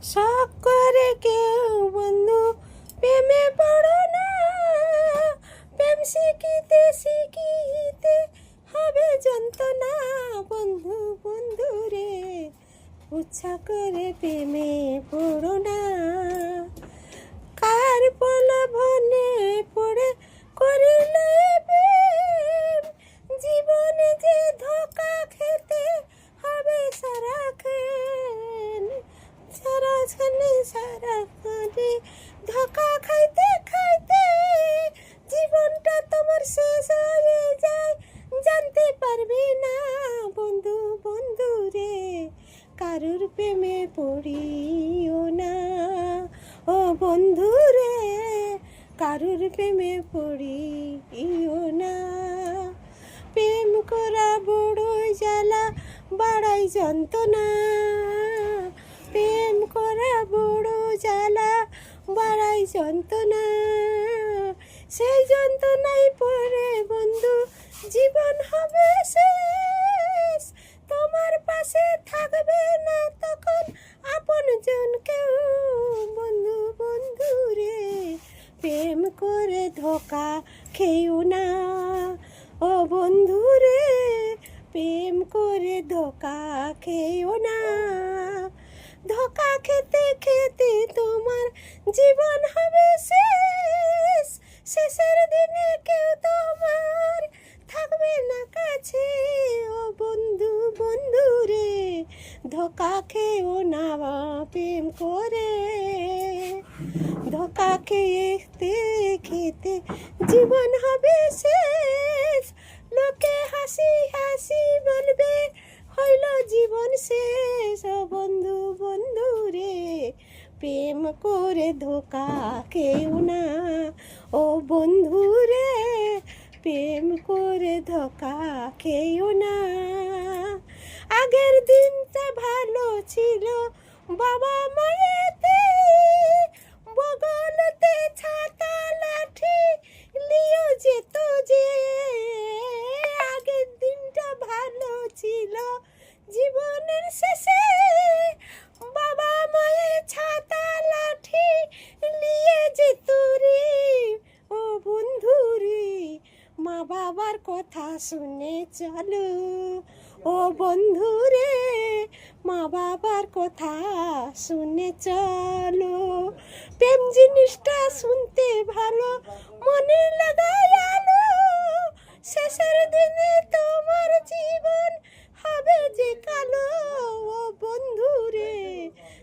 শখ করে কেউ বন্ধু প্রেমে পড়ো না, প্রেম শিখিতে শিখিতে হবে যন্ত্রণা। বন্ধু বন্ধু রে, উচ্ছা করে প্রেমে পড়ো না। কার প্রলোভনে পড়ে করিলে প্রেম, জীবনে যে ধোঁকা খেতে হবে সারাক্ষণ। সারাক্ষণে ধোঁকা খাইতে খাইতে জীবনটা তোমার শেষ হয়ে যায়, জানতে পারবে না। বন্ধু বন্ধু রে, কারুর প্রেমে পড়িও না। ও বন্ধু রে, কারুর প্রেমে পড়িও না। প্রেম করা বড়ই জ্বালা, বাড়াই যন্ত্রণা। প্রেম করা বড় জ্বালা, বাড়াই যন্ত্রণা। সেই যন্ত্রণায় পড়ে বন্ধু জীবন হবে শেষ। তোমার পাশে থাকবে না তখন আপন জন কেউ। বন্ধু বন্ধু রে, প্রেম করে ধোঁকা খেও না। ও বন্ধু রে, প্রেম করে ধোঁকা খেও না। ধোঁকা খেতে খেতে তোমার জীবন হবে শেষ। শেষের দিনে কেউ তোমার থাকবে না কাছে। ও বন্ধু বন্ধু রে, ধোঁকা খেও না প্রেম করে। ধোঁকা খেতে খেতে জীবন হবে শেষ। লোকে হাসি হাসি বলবে হইল জীবন শেষ। ও বন্ধু বন্ধু রে, প্রেম করে ধোঁকা খেও না। ও বন্ধু রে, প্রেম করে ধোঁকা খেও না। আগের দিনটা ভালো ছিল, বাবা মায়েতে বগলতে ছাতা লাঠি লিও যেত যে। আগের দিনটা ভালো ছিল, জীবনের শেষে বাবা মায়ের ছাতা লাঠি নিয়ে যেত রে। ও বন্ধু রে, মা বাবার কথা শুনে চলো। ও বন্ধু রে, মা বাবার কথা শুনে চলো। প্রেম জিনিসটা শুনতে ভালো, মনে লাগায় আলো। শেষের দিনে তোমার জীবন হবে যে কালো। ও বন্ধু রে,